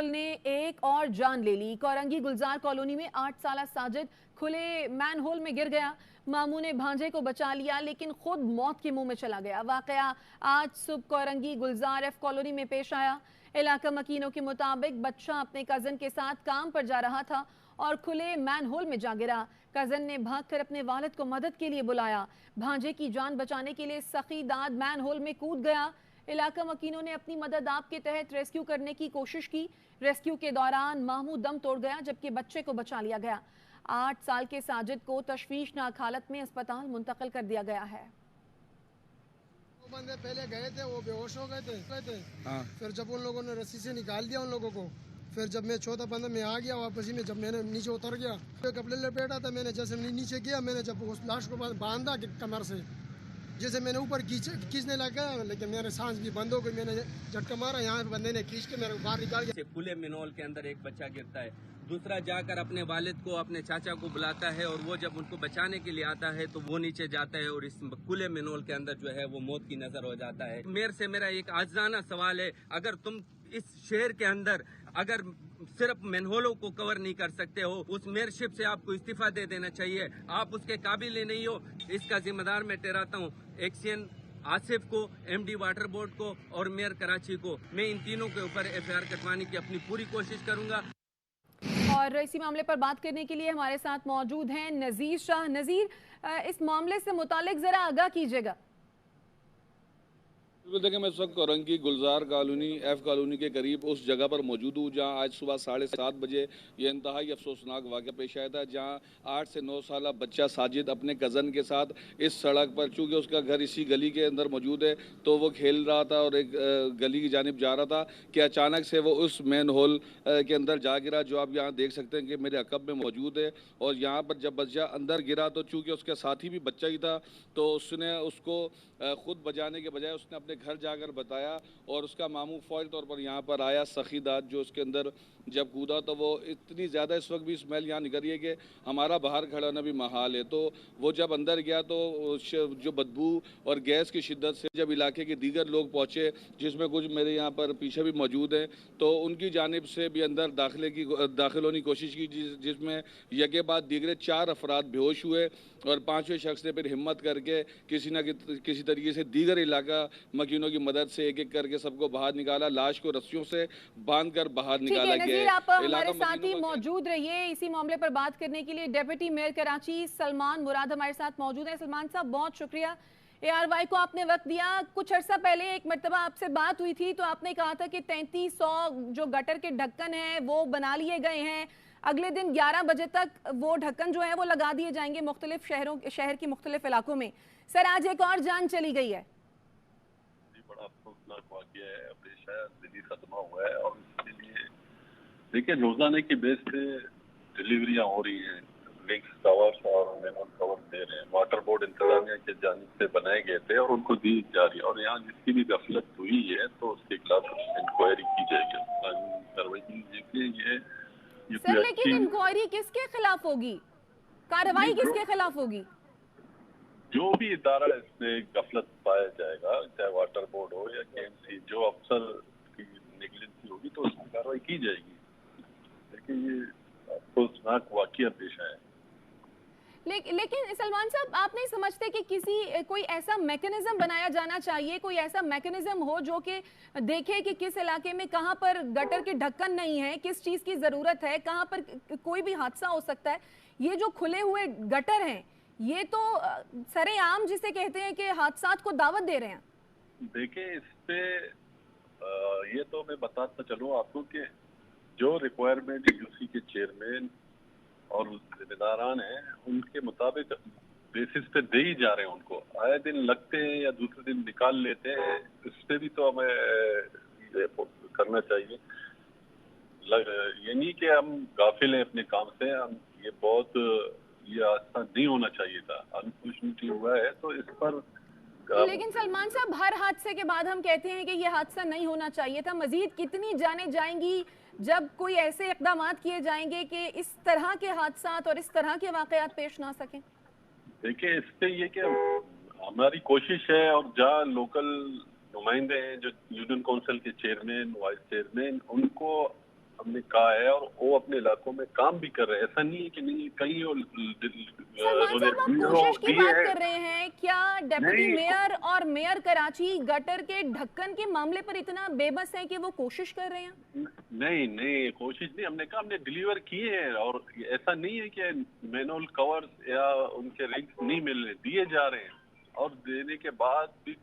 نے ایک اور جان لے لی۔ کورنگی گلزار کالونی میں 8 سالہ ساجد کھلے مین ہول میں گر گیا۔ ماموں نے بھانجے کو بچا لیا لیکن خود موت کے منہ میں چلا گیا۔ واقعہ آج صبح کورنگی گلزار ایف کالونی میں پیش آیا۔ علاقہ مکینوں کے مطابق بچہ اپنے کزن کے ساتھ کام پر جا رہا تھا اور کھلے مین ہول میں جا گرا۔ کزن نے بھاگ کر اپنے والد کو مدد کے لیے بلایا۔ بھانجے کی جان بچانے کے لیے سخی داد مین ہول میں کود گیا۔ علاقہ مکینوں نے اپنی مدد آپ کے تحت ریسکیو کرنے کی کوشش کی۔ ریسکیو کے دوران ماموں دم توڑ گیا جبکہ بچے کو بچا لیا گیا۔ 8 سال کے ساجد کو تشویشناک حالت میں اسپتال منتقل کر دیا گیا ہے۔ وہ بندے پہلے گئے تھے، وہ بے ہوش ہو گئے تھے، پھر جب ان لوگوں نے رسی سے نکال دیا ان لوگوں کو، پھر جب میں چوتھا بندہ میں آ گیا واپسی میں، جب میں نے نیچے اتر گیا کپڑے لپیٹا تھا، میں نے جیسے نیچے کیا، میں نے جب اس لاش کو باندھا کمر سے، جیسے میں نے اوپر کھینچنے لگا لیکن میرے سانس بھی بند ہو گئی، میں نے جھٹکا مارا، یہاں بندے نے کھینچ کے میرے کو باہر نکال گیا۔ کھلے مینول کے اندر ایک بچہ گرتا ہے، دوسرا جا کر اپنے والد کو اپنے چاچا کو بلاتا ہے اور وہ جب ان کو بچانے کے لیے آتا ہے تو وہ نیچے جاتا ہے اور اس کھلے مینول کے اندر جو ہے وہ موت کی نظر ہو جاتا ہے۔ میرا ایک عاجزانہ سوال ہے، اگر تم اس شہر کے اندر اگر صرف مینہولوں کو کور نہیں کر سکتے ہو، اس میئرشپ سے آپ کو استعفیٰ دے دینا چاہیے۔ آپ اس کے قابل ہی نہیں ہو۔ اس کا ذمہ دار میں ٹھہراتا ہوں ایکسین آصف کو، ایم ڈی واٹر بورڈ کو اور میئر کراچی کو۔ میں ان تینوں کے اوپر ایف آئی آر کٹوانے کی اپنی پوری کوشش کروں گا۔ اور اسی معاملے پر بات کرنے کے لیے ہمارے ساتھ موجود ہیں نذیر شاہ۔ نذیر، اس معاملے سے متعلق ذرا آگاہ کیجیے گا۔ دیکھیں، میں اس وقت کورنگی گلزار کالونی ایف کالونی کے قریب اس جگہ پر موجود ہوں جہاں آج صبح 7:30 بجے یہ انتہائی افسوسناک واقعہ پیش آیا تھا، جہاں 8 سے 9 سالہ بچہ ساجد اپنے کزن کے ساتھ اس سڑک پر، چونکہ اس کا گھر اسی گلی کے اندر موجود ہے، تو وہ کھیل رہا تھا اور ایک گلی کی جانب جا رہا تھا کہ اچانک سے وہ اس مین ہول کے اندر جا گرا، جو آپ یہاں دیکھ سکتے ہیں کہ میرے عقب میں موجود ہے۔ اور یہاں پر جب بچہ اندر گرا تو چونکہ اس کے ساتھی بھی بچہ ہی تھا، تو اس نے اس کو خود بچانے کے بجائے اس نے اپنے گھر جا کر بتایا اور اس کا ماموں فوری طور پر یہاں پر آیا۔ سخی داد جو اس کے اندر جب کودا تو وہ اتنی زیادہ اس وقت بھی اسمیل یہاں نکل رہی ہے کہ ہمارا باہر کھڑا ہونا بھی محال ہے۔ تو وہ جب اندر گیا تو جو بدبو اور گیس کی شدت سے جب علاقے کے دیگر لوگ پہنچے، جس میں کچھ میرے یہاں پر پیچھے بھی موجود ہیں، تو ان کی جانب سے بھی اندر داخل ہونے کی کوشش کی، جس میں یکے بعد دیگرے 4 افراد بے ہوش ہوئے اور 5ویں شخص نے پھر ہمت کر کے کسی نہ کسی طریقے سے دیگر علاقہ مکینوں کی مدد سے ایک ایک کر کے سب کو باہر نکالا، لاش کو رسیوں سے باندھ کر باہر نکالا گیا ہے۔ نذیر، آپ ہمارے ساتھ ہی موجود رہیے اسی معاملے پر بات کرنے کے لیے۔ ڈیپٹی میئر کراچی سلمان مراد ہمارے ساتھ موجود ہیں۔ سلمان صاحب، بہت شکریہ اے آر وائی کو آپ نے وقت دیا۔ کچھ عرصہ پہلے ایک مرتبہ آپ سے بات ہوئی تھی تو آپ نے کہا تھا کہ 3300 جو گٹر کے ڈھکن ہیں وہ بنا لیے گئے ہیں، اگلے دن 11 بجے تک وہ ڈھکن جو ہیں وہ لگا دیے جائیں گے مختلف شہر کی مختلف علاقوں میں۔ سر، آج ایک اور جان چلی گئی ہے۔ بڑا افسوسناک واقعہ ہے، ابھی شاید دلی ختمہ ہوا ہے اور اس کے لیے دیکھیں روزانہ کی بیس پہ ڈلیوریاں ہو رہی ہیں، لنکس کورز اور مینول کور دے رہے ہیں، واٹر بورڈ انتظامیہ کے جانب سے بنائے گئے تھے اور ان کو دی جا رہی ہے، اور یہاں جس کی بھی غفلت ہوئی ہے تو اس کے خلاف انکوائری کی جائے گی، قانونی کارروائی کی جائے گی۔ سر، لیکن انکوائری کس کے خلاف ہوگی؟ کارروائی کس کے خلاف ہوگی؟ جو بھی ادارہ اس میں غفلت پایا جائے گا، چاہے واٹر بورڈ ہو یا کے ایم سی، جو افسر کی نیگلیجنسی ہوگی تو اس کی کارروائی کی جائے گی۔ لیکن یہ افسوسناک واقعہ پیش آیا ہے۔ لیکن سلمان صاحب، آپ نہیں سمجھتے کہ کوئی ایسا میکنزم بنایا جانا چاہیے، کوئی ایسا میکنزم ہو جو کہ دیکھے کہ کس علاقے میں کہاں پر گٹر کے ڈھکن نہیں ہے، کس چیز کی ضرورت ہے، کہاں پر کوئی بھی حادثہ ہو سکتا ہے۔ یہ جو کھلے ہوئے گٹر ہیں یہ تو سر عام جسے کہتے ہیں کہ حادثات کو دعوت دے رہے ہیں۔ دیکھیں اس پہ یہ تو میں بتاتا چلوں آپ کو کہ جو ریکوائرمنٹ یو سی کے چیئرمین اور ذمہ داران ہیں ان کے مطابق بیسس پہ دے ہی جا رہے ہیں، ان کو آئے دن لگتے ہیں یا دوسرے دن نکال لیتے ہیں، اس پہ بھی تو ہمیں کرنا چاہیے۔ یہ نہیں کہ ہم غافل ہیں اپنے کام سے، ہم یہ حادثہ نہیں ہونا چاہیے تھا، انفارچونیٹلی ہوا ہے تو اس پر۔ لیکن سلمان صاحب، ہر حادثے کے بعد ہم کہتے ہیں کہ یہ حادثہ نہیں ہونا چاہیے تھا۔ مزید کتنی جانیں جائیں گی جب کوئی ایسے اقدامات کیے جائیں گے کہ اس طرح کے حادثات اور اس طرح کے واقعات پیش نہ سکیں؟ دیکھیں اس پہ یہ کہ ہماری کوشش ہے، اور جہاں لوکل نمائندے ہیں جو یونین کونسل کے چیئرمین، وائس چیئرمین، ان کو کہا ہے اور وہ اپنے علاقوں میں کام بھی کر رہے ہیں. ایسا نہیں ہے کہ نہیں کہیں سلمان صاحب آپ کوشش کی بات کر رہے ہیں, کیا ڈیپٹی میئر اور میئر کراچی گٹر کے ڈھکن کے معاملے پر اتنا بے بس ہے کہ وہ کوشش کر رہے ہیں؟ نہیں کوشش نہیں, ہم نے کہا ہم نے ڈیلیور کیے ہیں, اور ایسا نہیں ہے کہ مینول کور یا ان کے رنگس نہیں مل رہے, دیے جا رہے ہیں, اور دینے کے بعد بھی